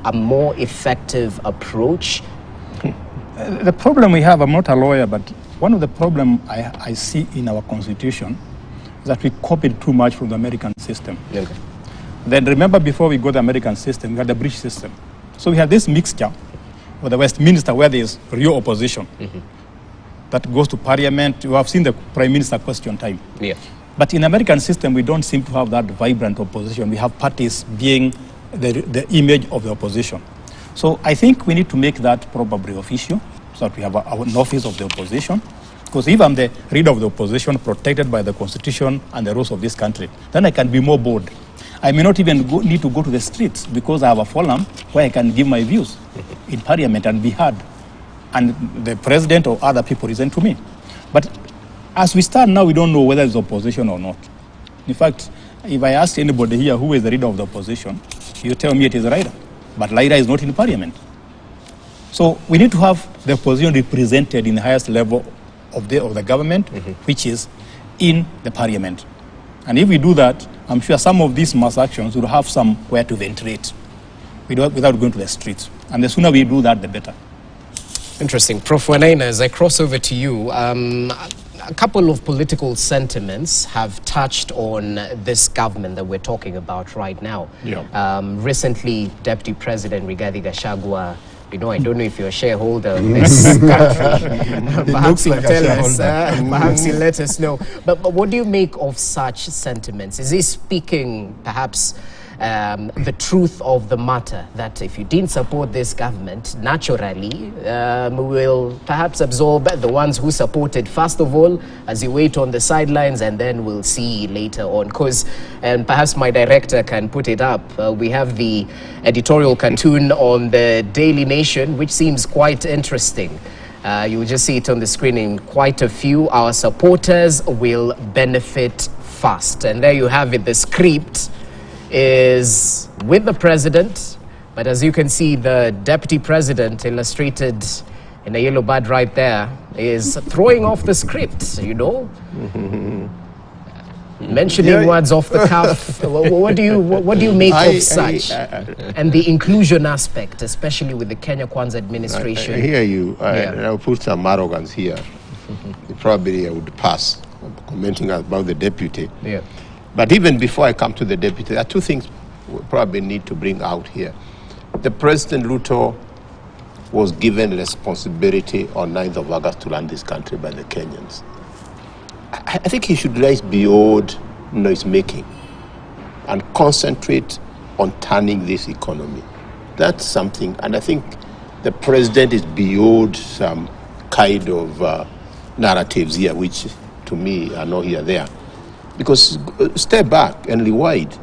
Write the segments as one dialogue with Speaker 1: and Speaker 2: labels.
Speaker 1: a more effective approach?
Speaker 2: The problem we have, I'm not a lawyer, but one of the problems I see in our constitution is that we copied too much from the American system.
Speaker 1: Okay.
Speaker 2: Then remember, before we got the American system, we had the British system. So we had this mixture with the Westminster where there is real opposition that goes to parliament. You have seen the prime minister question time.
Speaker 1: Yeah.
Speaker 2: But in the American system, we don't seem to have that vibrant opposition. We have parties being the image of the opposition. So I think we need to make that probably official, so that we have an office of the opposition. Because if I'm the leader of the opposition, protected by the constitution and the rules of this country, then I can be more bold. I may not even need to go to the streets because I have a forum where I can give my views in parliament and be heard. And the president or other people listen to me. But as we stand now, we don't know whether it's opposition or not. In fact, if I ask anybody here who is the leader of the opposition, you tell me it is Raila. But Raila is not in parliament. So we need to have the opposition represented in the highest level of the government, which is in the parliament. And if we do that, I'm sure some of these mass actions will have somewhere to ventilate without going to the streets. And the sooner we do that, the better.
Speaker 1: Interesting. Prof. Wanaina, as I cross over to you, a couple of political sentiments have touched on this government that we're talking about right now.
Speaker 2: Yeah.
Speaker 1: Recently, Deputy President Rigathi Gachagua, I don't know if you're a shareholder in this country. Perhaps you tell us, perhaps you let us know. But what do you make of such sentiments? Is he speaking perhaps the truth of the matter, that if you didn't support this government, naturally we will perhaps absorb the ones who supported first of all as you wait on the sidelines, and then we'll see later on? Because, and perhaps my director can put it up, we have the editorial cartoon on the Daily Nation, which seems quite interesting. You will just see it on the screen in quite a few. Our supporters will benefit first. And there you have it. The script is with the president, but as you can see, the deputy president, illustrated in a yellow bird right there, is throwing off the script, mentioning words off the cuff. What do you make of such? And the inclusion aspect, especially with the Kenya Kwanza administration.
Speaker 3: I hear you. I'll put some arrogance here. Probably I would pass commenting about the deputy.
Speaker 1: Yeah.
Speaker 3: But even before I come to the deputy, there are two things we probably need to bring out here. The President Ruto was given responsibility on 9th of August to run this country by the Kenyans. I think he should rise beyond noise making and concentrate on turning this economy. That's something, and I think the president is beyond some kind of narratives here, which to me are not here there. Because step back and rewind.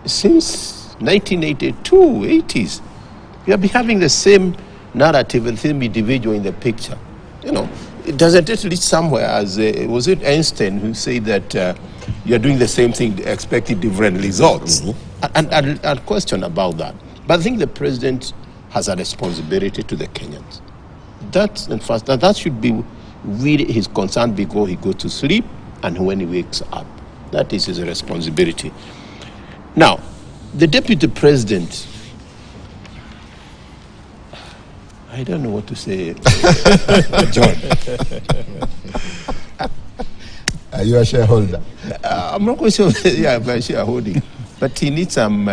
Speaker 3: Since 1982, 80s, we have been having the same narrative and same individual in the picture. It doesn't just reach somewhere as, was it Einstein who said that you're doing the same thing, expecting different results? And question about that. But I think the president has a responsibility to the Kenyans. That should be really his concern before he goes to sleep and when he wakes up. That is his responsibility. Now, the deputy president, I don't know what to say. John.
Speaker 4: Are you a shareholder?
Speaker 3: I'm not quite sure. Yeah, I'm shareholding. But he needs some.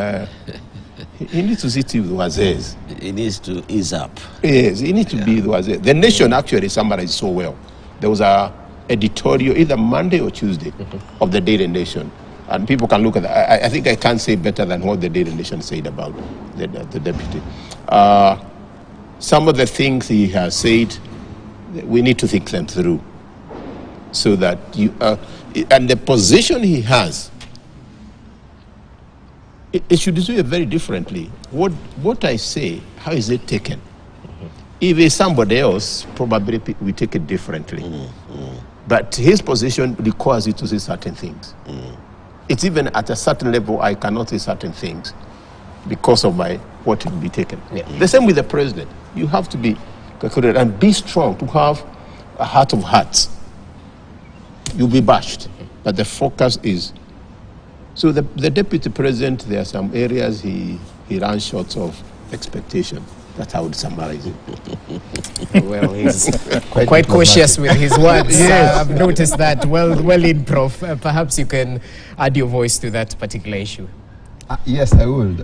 Speaker 3: He needs to sit with Wazes.
Speaker 5: He needs to ease up.
Speaker 3: Yes, he needs to be with Wazes. The Nation actually summarized so well. There was a editorial either Monday or Tuesday of the Daily Nation, and people can look at that. I think I can't say better than what the Daily Nation said about the deputy. Some of the things he has said, we need to think them through, so that and the position he has, it should do it very differently. What I say, how is it taken? If it's somebody else, probably we take it differently. But his position requires you to say certain things. It's even at a certain level, I cannot say certain things because of what will be taken. Yeah. The same with the president. You have to be calculated and be strong to have a heart of hearts. You'll be bashed, but the focus is. So the deputy president, there are some areas he runs short of expectation. That's how I would summarize it.
Speaker 1: Well, he's quite cautious with his words. I've noticed that. Well in, Prof. Perhaps you can add your voice to that particular issue.
Speaker 4: Yes, I would.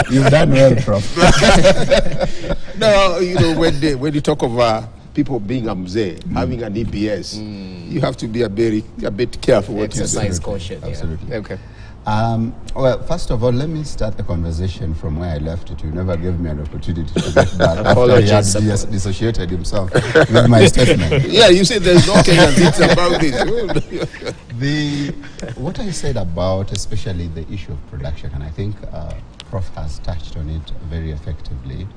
Speaker 4: You've done well, Prof.
Speaker 3: No, when you talk of people being a mzee, having an EBS, you have to be a bit careful what you say.
Speaker 1: Exercise caution.
Speaker 4: Absolutely.
Speaker 1: Yeah. Okay.
Speaker 4: Well, first of all, let me start the conversation from where I left it. You never gave me an opportunity to get back after he had dissociated himself with my statement.
Speaker 3: Yeah, you said there's no Kenyan bits about this.
Speaker 4: What I said about especially the issue of production, and I think Prof has touched on it very effectively,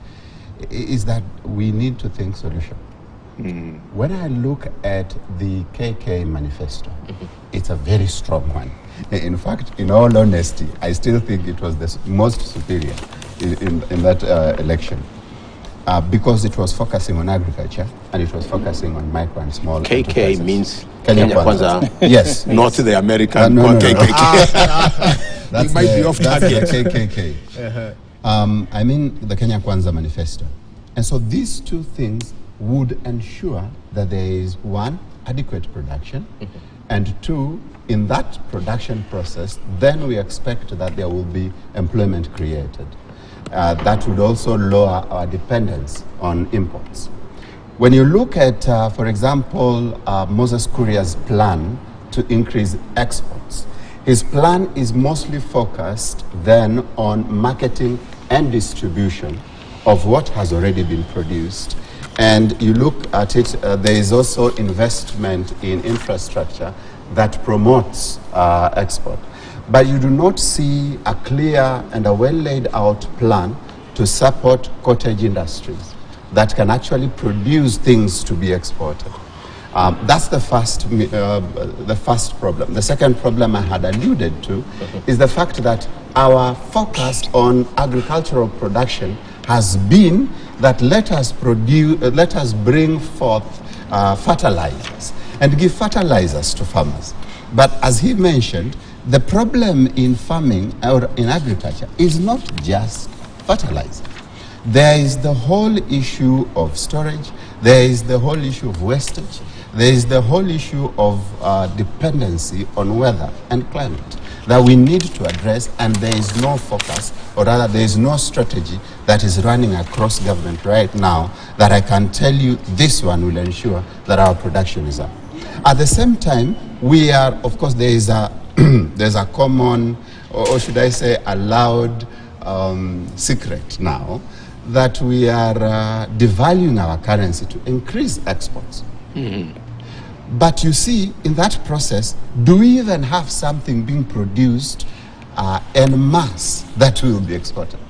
Speaker 4: is that we need to think solution. When I look at the KK manifesto, it's a very strong one. In fact, in all honesty, I still think it was the most superior in that election because it was focusing on agriculture and it was focusing on micro and small
Speaker 3: KK
Speaker 4: enterprises.
Speaker 3: means
Speaker 4: Kenya
Speaker 3: Kwanza.
Speaker 4: Yes.
Speaker 3: Not the American
Speaker 4: no.
Speaker 3: KKK.
Speaker 4: That's
Speaker 3: You might be off target.
Speaker 4: That's the KKK. I mean the Kenya Kwanza manifesto. And so these two things would ensure that there is, one, adequate production, and two, in that production process, then we expect that there will be employment created. That would also lower our dependence on imports. When you look at, for example, Moses Kuria's plan to increase exports, his plan is mostly focused then on marketing and distribution of what has already been produced. And you look at it, there is also investment in infrastructure that promotes export. But you do not see a clear and a well laid out plan to support cottage industries that can actually produce things to be exported. That's the first problem. The second problem I had alluded to is the fact that our focus on agricultural production has been that let us bring forth fertilizers and give fertilizers to farmers. But as he mentioned, the problem in farming or in agriculture is not just fertilizer. There is the whole issue of storage, there is the whole issue of wastage, there is the whole issue of dependency on weather and climate that we need to address, and there is no focus, or rather there is no strategy that is running across government right now that I can tell you this one will ensure that our production is up. At the same time, we are, of course, there is a there's a common, or should I say a loud secret now, that we are devaluing our currency to increase exports. But you see, in that process, do we even have something being produced en masse that will be exported?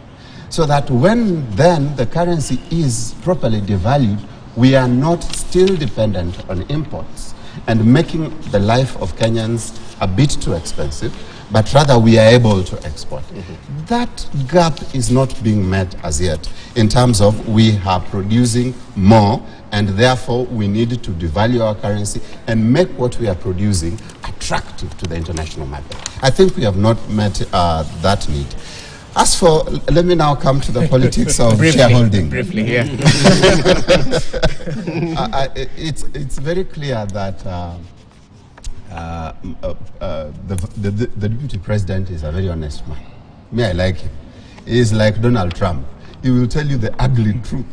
Speaker 4: So that when then the currency is properly devalued, we are not still dependent on imports and making the life of Kenyans a bit too expensive, but rather we are able to export. That gap is not being met as yet in terms of we are producing more, and therefore we need to devalue our currency and make what we are producing attractive to the international market. I think we have not met that need. As for, let me now come to the politics of shareholding.
Speaker 1: Briefly, yeah.
Speaker 4: It's very clear that the deputy president is a very honest man. Me, I like him. He is like Donald Trump. He will tell you the ugly truth.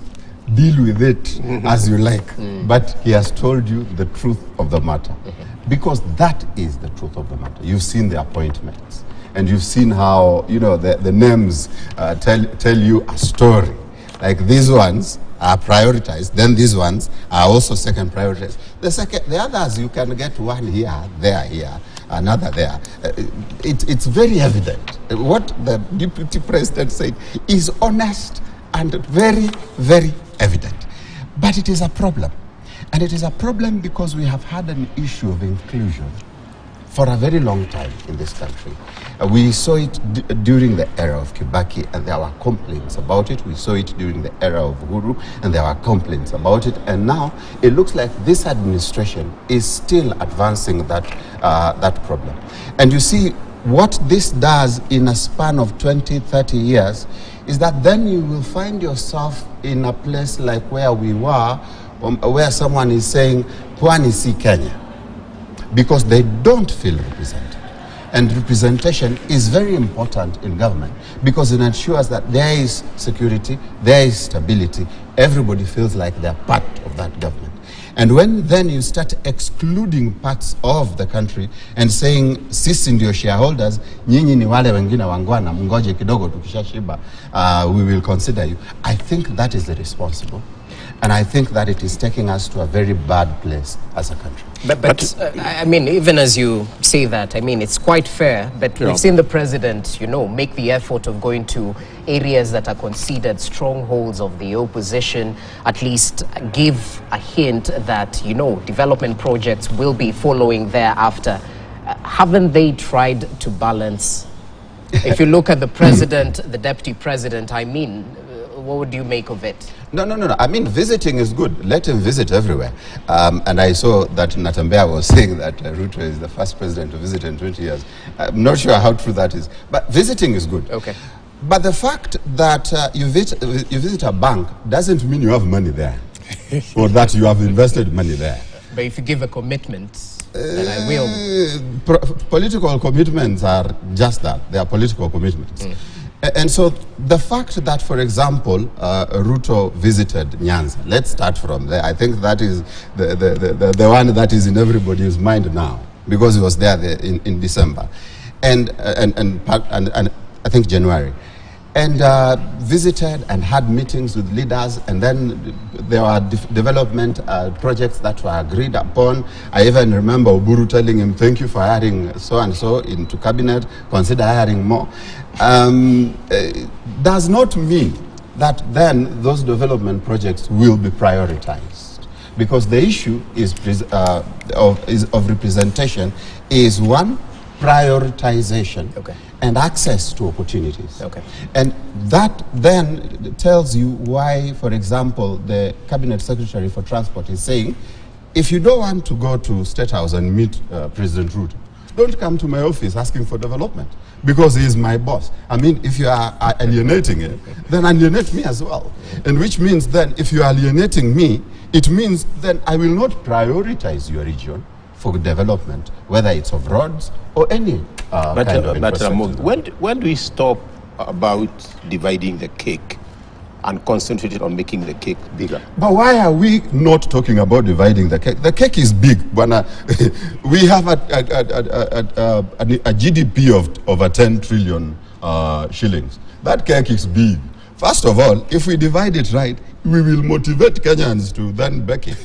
Speaker 4: Deal with it as you like. But he has told you the truth of the matter. Because that is the truth of the matter. You've seen the appointments. And you've seen how, the names tell you a story. Like these ones are prioritized, then these ones are also second prioritized. The others, you can get one here, another there. It's very evident. What the deputy president said is honest and very, very evident. But it is a problem. And it is a problem because we have had an issue of inclusion for a very long time in this country. We saw it during the era of Kibaki, and there were complaints about it. We saw it during the era of Uhuru, and there were complaints about it. And now it looks like this administration is still advancing that problem. And you see, what this does in a span of 20, 30 years is that then you will find yourself in a place like where we were, where someone is saying, Pwani si Kenya, because they don't feel represented. And representation is very important in government because it ensures that there is security, there is stability. Everybody feels like they're part of that government. And when then you start excluding parts of the country and saying, sisi ndio shareholders, nyinyi ni wale wengine wangwana, mngoje kidogo tukishashiba, we will consider you. I think that is irresponsible. And I think that it is taking us to a very bad place as a country.
Speaker 1: But I mean, even as you say that, I mean, it's quite fair, but we've seen the president, you know, make the effort of going to areas that are considered strongholds of the opposition, at least give a hint that, you know, development projects will be following thereafter. Haven't they tried to balance? If you look at the president, the deputy president, I mean, what would you make of it?
Speaker 4: No. I mean, visiting is good. Let him visit everywhere. And I saw that Natambea was saying that Ruto is the first president to visit in 20 years. I'm not sure how true that is. But visiting is good.
Speaker 1: Okay.
Speaker 4: But the fact that you visit a bank doesn't mean you have money there. Or that you have invested money there.
Speaker 1: But if you give a commitment, then I will.
Speaker 4: Political commitments are just that. They are political commitments. And so the fact that, for example, Ruto visited Nyanza, let's start from there. I think that is the one that is in everybody's mind now, because he was there in December, and I think January, and visited and had meetings with leaders, and then there were development projects that were agreed upon. I even remember Oburu telling him, thank you for hiring so-and-so into cabinet, consider hiring more. Does not mean that then those development projects will be prioritized, because the issue is of representation is one, prioritization, and access to opportunities. And that then tells you why, for example, the Cabinet Secretary for Transport is saying, if you don't want to go to State House and meet President Ruto, don't come to my office asking for development, because he is my boss. I mean, if you are alienating him, then alienate me as well. And which means then, if you are alienating me, it means then I will not prioritize your region for development, whether it's of roads or any kind of infrastructure.
Speaker 3: When do we stop about dividing the cake and concentrated on making the cake bigger?
Speaker 4: But why are we not talking about dividing the cake? The cake is big. We have a GDP of over 10 trillion shillings. That cake is big. First of all, if we divide it right, we will motivate Kenyans to then bake it.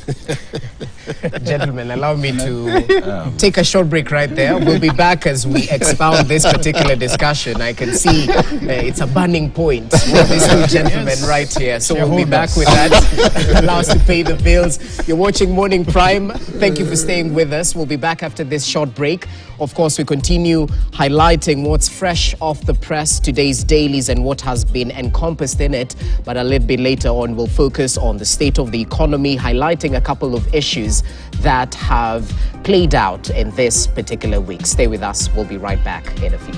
Speaker 1: Gentlemen, allow me to take a short break right there. We'll be back as we expound this particular discussion. I can see it's a burning point for these two gentlemen right here. So we'll be back with that. Allow us to pay the bills. You're watching Morning Prime. Thank you for staying with us. We'll be back after this short break. Of course, we continue highlighting what's fresh off the press, today's dailies, and what has been encompassed in it. But a little bit later on, we'll focus on the state of the economy, highlighting a couple of issues that have played out in this particular week. Stay with us. We'll be right back in a few.